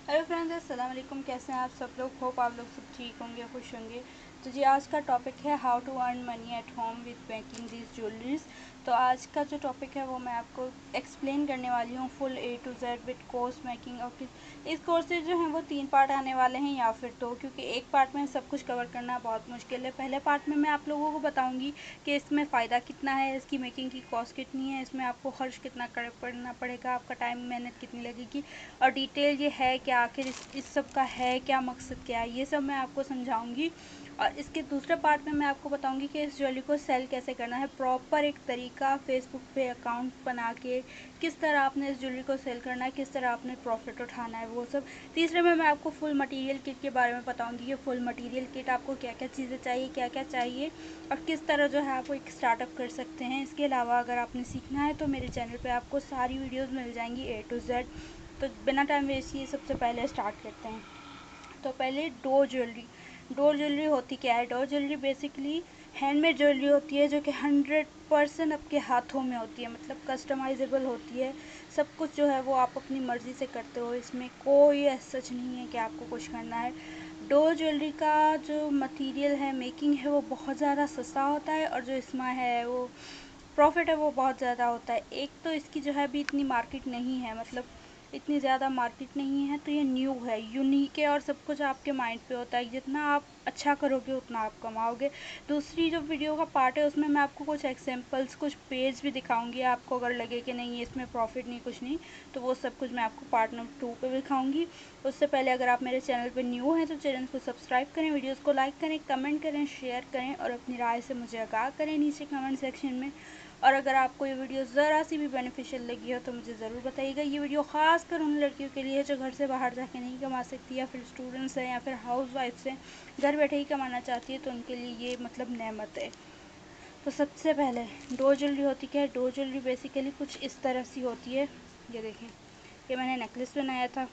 Hello friends, अस्सलाम वालेकुम। कैसे हैं आप सब लोग? होप आप लोग सब ठीक होंगे, खुश होंगे। तो जी आज का टॉपिक है how to earn money at home with making this jewelleries. तो आज का जो टॉपिक है वो मैं आपको एक्सप्लेन करने वाली हूँ full A to Z with course making. और इस कोर्सेज जो हैं वो 3 पार्ट आने वाले हैं या फिर 2, क्योंकि एक पार्ट में सब कुछ कवर करना बहुत मुश्किल है। पहले पार्ट में मैं आप लोगों को बताऊँगी कि इसमें फ़ायदा कितना है, इसकी मेकिंग की कॉस्ट कितनी है, इसमें आपको खर्च कितना करना पड़ेगा, आपका टाइम मेहनत कितनी लगेगी, और डिटेल ये है कि आखिर इस सब का है क्या, मकसद क्या है, ये सब मैं आपको समझाऊंगी। और इसके दूसरे पार्ट में मैं आपको बताऊंगी कि इस ज्वेलरी को सेल कैसे करना है, प्रॉपर एक तरीका फेसबुक पे अकाउंट बना के किस तरह आपने इस ज्वेलरी को सेल करना है, किस तरह आपने प्रॉफिट उठाना है, वो सब। तीसरे में मैं आपको फुल मटेरियल किट के बारे में बताऊंगी कि फुल मटेरियल किट आपको क्या क्या चीज़ें चाहिए, क्या क्या चाहिए, और किस तरह जो है आप एक स्टार्टअप कर सकते हैं। इसके अलावा अगर आपने सीखना है तो मेरे चैनल पे आपको सारी वीडियोस मिल जाएंगी ए टू जेड। तो बिना टाइम वेस्ट किए सबसे पहले स्टार्ट करते हैं। तो पहले डोर ज्वेलरी होती क्या है? Door jewellery basically handmade jewellery होती है जो कि 100% आपके हाथों में होती है, मतलब कस्टमाइजेबल होती है। सब कुछ जो है वो आप अपनी मर्ज़ी से करते हो, इसमें कोई सच नहीं है कि आपको कुछ करना है। डोर ज्वेलरी का जो मटेरियल है, मेकिंग है, वो बहुत ज़्यादा सस्ता होता है, और जो इसमें है वो प्रॉफिट है वो बहुत ज़्यादा होता है। एक तो इसकी जो है अभी इतनी मार्केट नहीं है, मतलब इतनी ज़्यादा मार्केट नहीं है, तो ये न्यू है, यूनिक है, और सब कुछ आपके माइंड पे होता है। जितना आप अच्छा करोगे उतना आप कमाओगे। दूसरी जो वीडियो का पार्ट है उसमें मैं आपको कुछ एग्जांपल्स, कुछ पेज भी दिखाऊंगी। आपको अगर लगे कि नहीं इसमें प्रॉफिट नहीं, कुछ नहीं, तो वो सब कुछ मैं आपको पार्ट नंबर 2 पे दिखाऊंगी। उससे पहले अगर आप मेरे चैनल पर न्यू हैं तो चैनल को सब्सक्राइब करें, वीडियोज़ को लाइक करें, कमेंट करें, शेयर करें, और अपनी राय से मुझे आगाह करें नीचे कमेंट सेक्शन में। और अगर आपको ये वीडियो ज़रा सी भी बेनिफिशियल लगी हो तो मुझे ज़रूर बताइएगा। ये वीडियो ख़ास कर उन लड़कियों के लिए जो घर से बाहर जाके नहीं कमा सकती, या फिर स्टूडेंट्स हैं, या फिर हाउस वाइफ्स हैं, घर बैठे ही कमाना चाहती है, तो उनके लिए ये मतलब नेमत है। तो सबसे पहले डोर ज्वेलरी होती क्या है? डोर ज्वेलरी बेसिकली कुछ इस तरह सी होती है। ये देखें, ये मैंने नेकलेस बनाया था।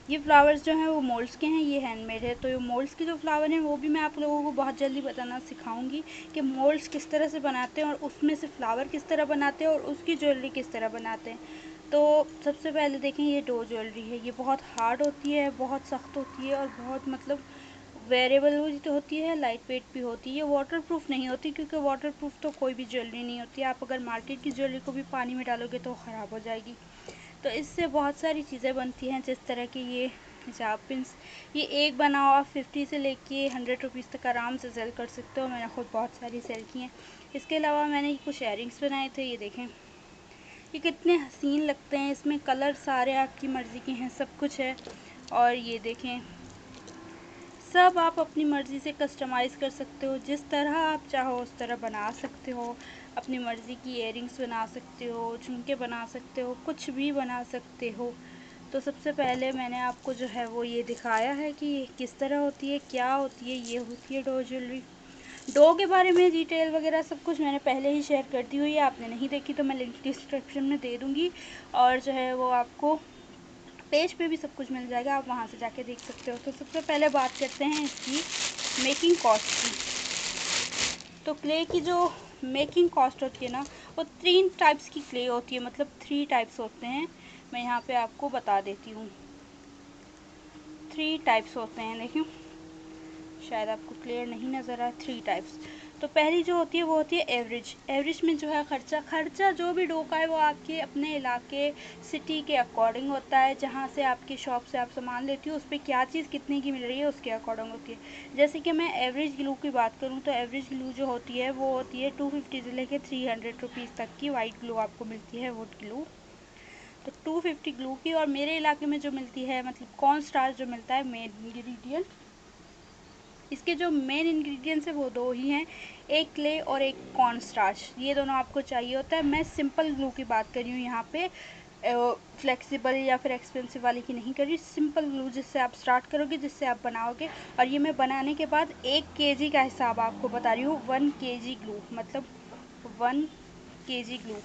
ये फ्लावर्स जो हैं वो मोल्ड्स के हैं, ये हैंडमेड है। तो ये मोल्ड्स के जो फ्लावर हैं वो भी मैं आप लोगों को बहुत जल्दी बताना सिखाऊंगी कि मोल्ड्स किस तरह से बनाते हैं, और उसमें से फ्लावर किस तरह बनाते हैं, और उसकी ज्वेलरी किस तरह बनाते हैं। तो सबसे पहले देखें, ये डोर ज्वेलरी है, ये बहुत हार्ड होती है, बहुत सख्त होती है, और बहुत मतलब वेरेबल होती है, लाइट वेट भी होती है। ये वाटर प्रूफ नहीं होती, क्योंकि वाटर प्रूफ तो कोई भी ज्वेलरी नहीं होती। आप अगर मार्केट की ज्वेलरी को भी पानी में डालोगे तो ख़राब हो जाएगी। तो इससे बहुत सारी चीज़ें बनती हैं, जिस तरह की ये हिजाब पिन्स। ये एक बनाओ आप 50 से लेके 100 रुपीज़ तक आराम से सेल कर सकते हो। मैंने खुद बहुत सारी सेल की हैं। इसके अलावा मैंने कुछ इयरिंग्स बनाए थे, ये देखें, ये कितने हसीन लगते हैं। इसमें कलर सारे आपकी मर्ज़ी के हैं, सब कुछ है। और ये देखें, सब आप अपनी मर्ज़ी से कस्टमाइज़ कर सकते हो, जिस तरह आप चाहो उस तरह बना सकते हो। अपनी मर्ज़ी की इयरिंग्स बना सकते हो, झुमके बना सकते हो, कुछ भी बना सकते हो। तो सबसे पहले मैंने आपको जो है वो ये दिखाया है कि ये किस तरह होती है, क्या होती है। ये होती है डो ज्वेलरी। डो के बारे में डिटेल वगैरह सब कुछ मैंने पहले ही शेयर कर दी हुई है, आपने नहीं देखी तो मैं लिंक डिस्क्रिप्शन में दे दूँगी, और जो है वो आपको पेज पे भी सब कुछ मिल जाएगा, आप वहाँ से जाके देख सकते हो। तो सबसे पहले बात करते हैं इसकी मेकिंग कॉस्ट की। तो क्ले की जो मेकिंग कॉस्ट होती है ना, वो 3 टाइप्स की क्ले होती है, मतलब 3 टाइप्स होते हैं। मैं यहाँ पे आपको बता देती हूँ, 3 टाइप्स होते हैं। देखिए, शायद आपको क्लियर नहीं नज़र आए। 3 टाइप्स। तो पहली जो होती है वो होती है एवरेज। एवरेज में जो है खर्चा जो भी डो का है वो आपके अपने इलाके, सिटी के अकॉर्डिंग होता है। जहाँ से आपकी शॉप से आप सामान लेती हो उस पर क्या चीज़ कितने की मिल रही है उसके अकॉर्डिंग होती है। जैसे कि मैं एवरेज ग्लू की बात करूँ तो एवरेज ग्लू जो होती है वो होती है 250 से लेकर 300 रुपीज़ तक की वाइट ग्लू आपको मिलती है, वुड ग्लू। तो 250 ग्लू की। और मेरे इलाके में जो मिलती है, मतलब कॉर्न स्टार्च जो मिलता है मेन इंग्रेडिएंट, इसके जो मेन इंग्रेडिएंट्स है वो 2 ही हैं, एक क्ले और एक कॉर्न स्टार्च। ये दोनों आपको चाहिए होता है। मैं सिंपल ग्लू की बात कर रही हूँ यहाँ पे, फ्लेक्सिबल या फिर एक्सपेंसिव वाली की नहीं कर रही। सिंपल ग्लू जिससे आप स्टार्ट करोगे, जिससे आप बनाओगे। और ये मैं बनाने के बाद 1 केजी का हिसाब आपको बता रही हूँ। 1 केजी ग्लू मतलब 1 केजी ग्लू,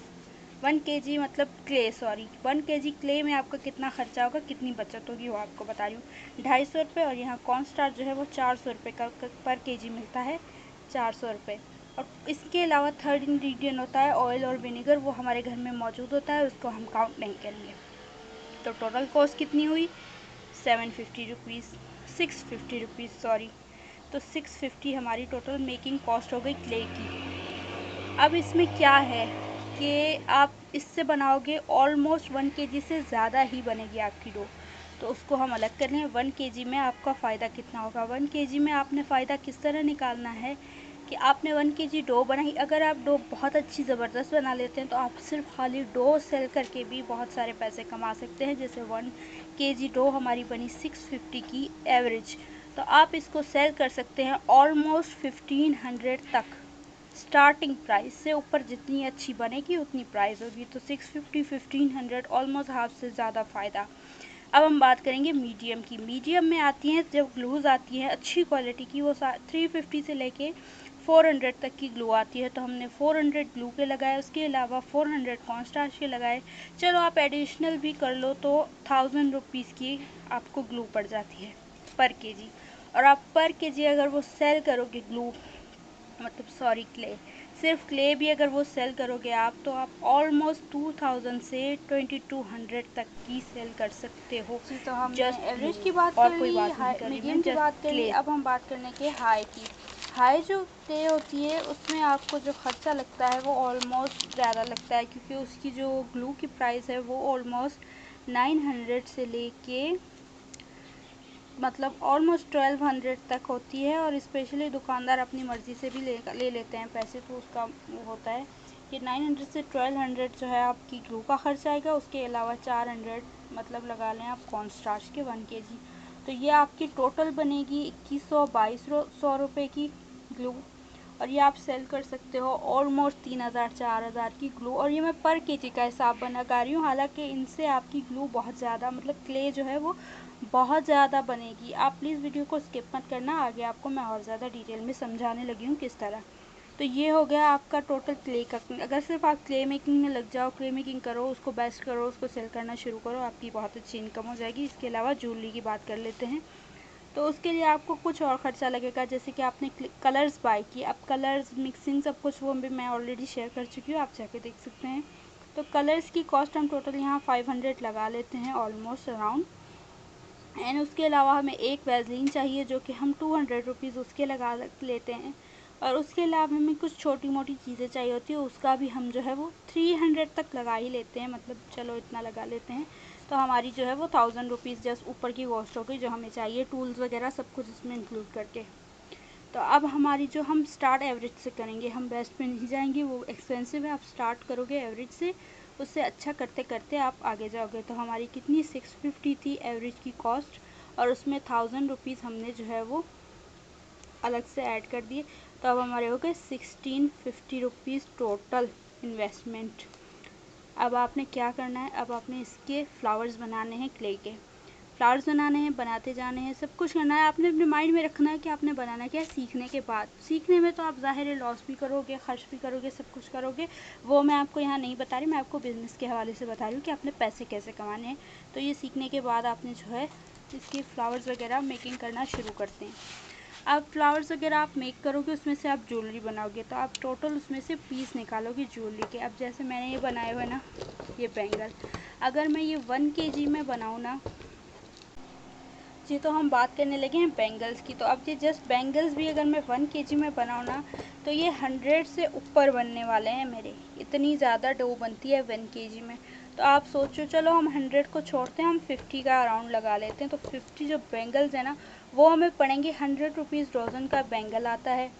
1 केजी मतलब क्ले, सॉरी, 1 केजी क्ले में आपका कितना खर्चा होगा, कितनी बचत होगी, वो आपको बता रही हूँ। 250 रुपये। और यहाँ कॉर्न स्टार्च जो है वो 400 रुपये का पर केजी मिलता है, 400 रुपये। और इसके अलावा थर्ड इंग्रेडिएंट होता है ऑयल और विनेगर, वो हमारे घर में मौजूद होता है, उसको हम काउंट नहीं करेंगे। तो टोटल कॉस्ट कितनी हुई? 750 रुपीज़, 650 रुपीज़ सॉरी। तो 650 हमारी टोटल मेकिंग कॉस्ट हो गई क्ले की। अब इसमें क्या है कि आप इससे बनाओगे ऑलमोस्ट 1 kg से ज़्यादा ही बनेगी आपकी डो। तो उसको हम अलग कर लें। 1 kg में आपका फ़ायदा कितना होगा। 1 kg में आपने फ़ायदा किस तरह निकालना है कि आपने 1 kg डो बनाई। अगर आप डो बहुत अच्छी ज़बरदस्त बना लेते हैं तो आप सिर्फ खाली डो सेल करके भी बहुत सारे पैसे कमा सकते हैं। जैसे 1 kg डो हमारी बनी 650 की एवरेज, तो आप इसको सेल कर सकते हैं ऑलमोस्ट 1500 तक। स्टार्टिंग प्राइस से ऊपर जितनी अच्छी बनेगी उतनी प्राइस होगी। तो 650 1500 ऑलमोस्ट हाफ से ज़्यादा फ़ायदा। अब हम बात करेंगे मीडियम की। मीडियम में आती हैं जब ग्लूज़ आती हैं अच्छी क्वालिटी की, वो 350 से लेके 400 तक की ग्लू आती है। तो हमने 400 ग्लू के लगाए, उसके अलावा 400 कॉर्नस्टार्च के लगाए। चलो आप एडिशनल भी कर लो तो 1000 रुपीज़ की आपको ग्लू पड़ जाती है पर केजी। और आप पर केजी अगर वो सेल करोगे ग्लू, मतलब सॉरी क्ले, सिर्फ क्ले भी अगर वो सेल करोगे आप, तो आप ऑलमोस्ट 2000 से 2200 तक की सेल कर सकते हो। जी, तो हम जस्ट एवरेज की बात और कर कोई ली, बात नहीं कर रही मीडियम मैं, की बात कर ली। क्ले। अब हम बात करने के हाई की। हाई जो क्ले होती है उसमें आपको जो खर्चा लगता है वो ऑलमोस्ट ज़्यादा लगता है, क्योंकि उसकी जो ग्लू की प्राइस है वो ऑलमोस्ट 900 से लेके मतलब ऑलमोस्ट 1200 तक होती है। और स्पेशली दुकानदार अपनी मर्ज़ी से भी ले लेते हैं पैसे, तो उसका वो होता है कि 900 से 1200 जो है आपकी ग्लू का खर्चा आएगा। उसके अलावा 400 मतलब लगा लें आप कॉर्नस्टार्च के 1 kg। तो ये आपकी टोटल बनेगी 2100-2200 रुपये की ग्लू। और ये आप सेल कर सकते हो ऑलमोस्ट 3000-4000 की ग्लू। और ये मैं पर केजी का हिसाब बना रही हूँ, हालांकि इनसे आपकी ग्लू बहुत ज़्यादा मतलब क्ले जो है वो बहुत ज़्यादा बनेगी। आप प्लीज़ वीडियो को स्किप मत करना, आगे आपको मैं और ज़्यादा डिटेल में समझाने लगी हूँ किस तरह। तो ये हो गया आपका टोटल क्ले का। अगर सिर्फ आप क्ले मेकिंग में लग जाओ, क्ले मेकिंग करो, उसको बेस्ट करो, उसको सेल करना शुरू करो, आपकी बहुत अच्छी इनकम हो जाएगी। इसके अलावा ज्वेलरी की बात कर लेते हैं। तो उसके लिए आपको कुछ और ख़र्चा लगेगा, जैसे कि आपने कलर्स बाय किए। अब कलर्स मिक्सिंग सब कुछ वो भी मैं ऑलरेडी शेयर कर चुकी हूँ, आप जाके देख सकते हैं। तो कलर्स की कॉस्ट हम टोटल यहाँ 500 लगा लेते हैं ऑलमोस्ट अराउंड। एंड उसके अलावा हमें एक वैसलीन चाहिए जो कि हम 200 रुपीज़ उसके लगा लेते हैं। और उसके अलावा हमें कुछ छोटी मोटी चीज़ें चाहिए होती है, उसका भी हम जो है वो 300 तक लगा ही लेते हैं, मतलब चलो इतना लगा लेते हैं। तो हमारी जो है वो 1000 रुपीज़ जस्ट ऊपर की कॉस्ट हो गई जो हमें चाहिए, टूल्स वगैरह सब कुछ इसमें इंक्लूड करके। तो अब हमारी जो हम स्टार्ट एवरेज से करेंगे, हम बेस्ट में नहीं जाएंगे, वो एक्सपेंसिव है। आप स्टार्ट करोगे एवरेज से, उससे अच्छा करते करते आप आगे जाओगे। तो हमारी कितनी 650 थी एवरेज की कॉस्ट, और उसमें 1000 रुपीज़ हमने जो है वो अलग से ऐड कर दिए। तो अब हमारे हो गए 1650 रुपीज़ टोटल इन्वेस्टमेंट। अब आपने क्या करना है, अब आपने इसके फ्लावर्स बनाने हैं, क्ले के फ्लावर्स बनाने हैं, बनाते जाने हैं, सब कुछ करना है। आपने अपने माइंड में रखना है कि आपने बनाना क्या है। सीखने के बाद, सीखने में तो आप ज़ाहिर है लॉस भी करोगे, खर्च भी करोगे, सब कुछ करोगे, वो मैं आपको यहाँ नहीं बता रही, मैं आपको बिज़नेस के हवाले से बता रही हूँ कि आपने पैसे कैसे कमाने हैं। तो ये सीखने के बाद आपने जो है इसके फ्लावर्स वगैरह मेकिंग करना शुरू करते हैं। अब फ्लावर्स वगैरह आप मेक करोगे, उसमें से आप ज्वेलरी बनाओगे, तो आप टोटल उसमें से पीस निकालोगे ज्वेलरी के। अब जैसे मैंने ये बनाए हुए ना, ये बैंगल, अगर मैं ये 1 kg में बनाऊँ ना जी, तो हम बात करने लगे हैं बैंगल्स की। तो अब ये जस्ट बैंगल्स भी अगर मैं 1 kg में बनाऊँ ना, तो ये 100 से ऊपर बनने वाले हैं मेरे। इतनी ज़्यादा डो बनती है 1 kg में। तो आप सोचो, चलो हम 100 को छोड़ते हैं, हम 50 का अराउंड लगा लेते हैं। तो 50 जो बैंगल्स हैं ना, वो हमें पड़ेंगे 100 रुपीज़ डजन का बैंगल आता है।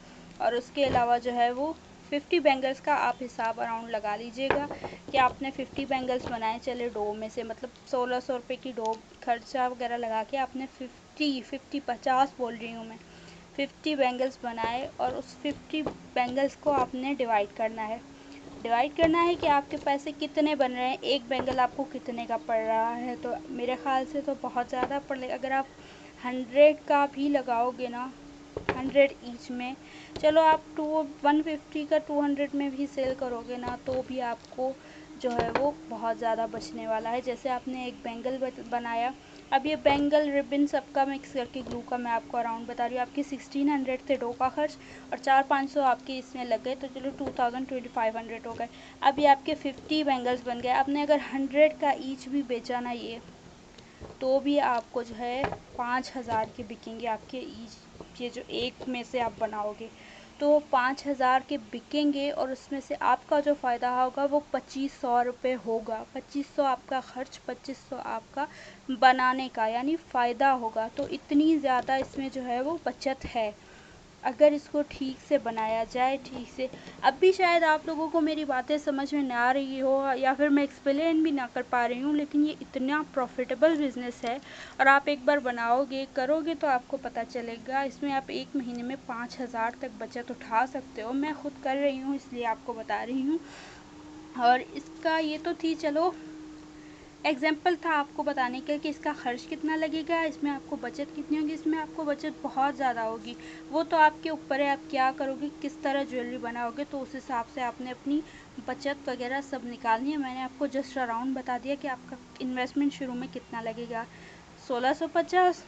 और उसके अलावा जो है वो 50 बैंगल्स का आप हिसाब अराउंड लगा लीजिएगा कि आपने 50 बैंगल्स बनाए, चले डो में से, मतलब 1600 रुपये की डो खर्चा वगैरह लगा के आपने 50 बोल रही हूँ मैं, 50 बैंगल्स बनाए। और उस 50 बैंगल्स को आपने डिवाइड करना है। डिवाइड करना है कि आपके पैसे कितने बन रहे हैं, एक बैंगल आपको कितने का पड़ रहा है। तो मेरे ख़्याल से तो बहुत ज़्यादा पड़ेगा। अगर आप 100 का भी लगाओगे ना, 100 ईच में, चलो आप 150 का 200 में भी सेल करोगे ना, तो भी आपको जो है वो बहुत ज़्यादा बचने वाला है। जैसे आपने एक बैंगल बनाया, अब ये बैंगल रिबन सबका मिक्स करके ग्लू का मैं आपको अराउंड बता रही हूँ, आपकी 1600 थे डो का खर्च, और 400-500 आपके इसमें लग गए, तो चलो 2500 हो गए। अब ये आपके 50 बैंगल्स बन गए। आपने अगर 100 का ईच भी बेचा ना, ये तो भी आपको जो है 5,000 के बिकेंगे आपके ये जो एक में से आप बनाओगे तो 5,000 के बिकेंगे, और उसमें से आपका जो फ़ायदा होगा वो 2,500 रुपये होगा। 2,500 आपका खर्च, 2,500 आपका बनाने का, यानी फ़ायदा होगा। तो इतनी ज़्यादा इसमें जो है वो बचत है अगर इसको ठीक से बनाया जाए, ठीक से। अब भी शायद आप लोगों को मेरी बातें समझ में ना आ रही हो, या फिर मैं एक्सप्लेन भी ना कर पा रही हूँ, लेकिन ये इतना प्रॉफिटेबल बिज़नेस है और आप एक बार बनाओगे, करोगे तो आपको पता चलेगा। इसमें आप एक महीने में 5,000 तक बचत उठा सकते हो। मैं खुद कर रही हूँ इसलिए आपको बता रही हूँ। और इसका ये तो थी, चलो एग्जाम्पल था आपको बताने का कि इसका खर्च कितना लगेगा, इसमें आपको बचत कितनी होगी। इसमें आपको बचत बहुत ज़्यादा होगी। वो तो आपके ऊपर है, आप क्या करोगे, किस तरह ज्वेलरी बनाओगे, तो उस हिसाब से आपने अपनी बचत वगैरह सब निकालनी है। मैंने आपको जस्ट अराउंड बता दिया कि आपका इन्वेस्टमेंट शुरू में कितना लगेगा। 1650,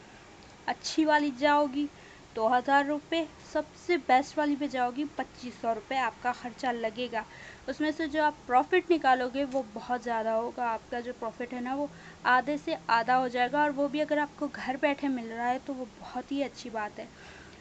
अच्छी वाली जाओगी 2,000 रुपये, सबसे बेस्ट वाली पे जाओगी 2,500 रुपये आपका खर्चा लगेगा। उसमें से जो आप प्रॉफिट निकालोगे वो बहुत ज़्यादा होगा। आपका जो प्रॉफिट है ना वो आधे से आधा हो जाएगा, और वो भी अगर आपको घर बैठे मिल रहा है तो वो बहुत ही अच्छी बात है।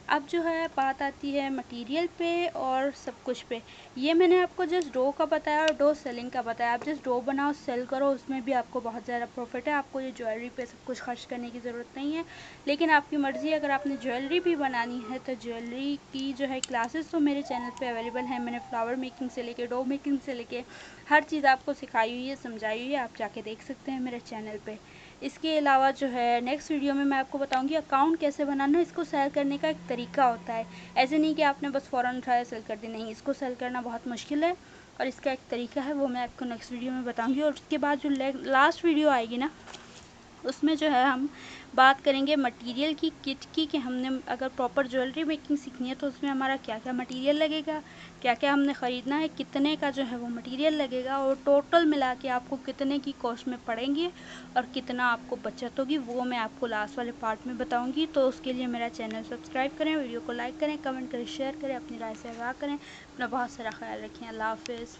अब जो है बात आती है मटेरियल पे और सब कुछ पे। ये मैंने आपको जस्ट डो का बताया और डो सेलिंग का बताया। आप जस्ट डो बनाओ, सेल करो, उसमें भी आपको बहुत ज़्यादा प्रॉफिट है। आपको ये ज्वेलरी पे सब कुछ खर्च करने की ज़रूरत नहीं है, लेकिन आपकी मर्ज़ी। अगर आपने ज्वेलरी भी बनानी है तो ज्वेलरी की जो है क्लासेस तो मेरे चैनल पे अवेलेबल है। मैंने फ्लावर मेकिंग से लेके डो मेकिंग से लेके हर चीज़ आपको सिखाई हुई है, समझाई हुई है। आप जाके देख सकते हैं मेरे चैनल पे। इसके अलावा जो है नेक्स्ट वीडियो में मैं आपको बताऊंगी अकाउंट कैसे बनाना है। इसको सेल करने का एक तरीका होता है, ऐसे नहीं कि आपने बस फ़ौरन उठाया सेल कर दी, नहीं। इसको सेल करना बहुत मुश्किल है और इसका एक तरीका है, वो मैं आपको नेक्स्ट वीडियो में बताऊंगी। और उसके बाद जो लास्ट वीडियो आएगी ना, उसमें जो है हम बात करेंगे मटेरियल की, किट की, कि हमने अगर प्रॉपर ज्वेलरी मेकिंग सीखनी है तो उसमें हमारा क्या क्या मटेरियल लगेगा, क्या क्या हमने ख़रीदना है, कितने का जो है वो मटेरियल लगेगा, और टोटल मिला के आपको कितने की कॉस्ट में पड़ेंगे और कितना आपको बचत होगी, वो मैं आपको लास्ट वाले पार्ट में बताऊँगी। तो उसके लिए मेरा चैनल सब्सक्राइब करें, वीडियो को लाइक करें, कमेंट करें, शेयर करें, अपनी राय से आगाह करें। अपना बहुत सारा ख्याल रखें। अल्लाह हाफ़िज़।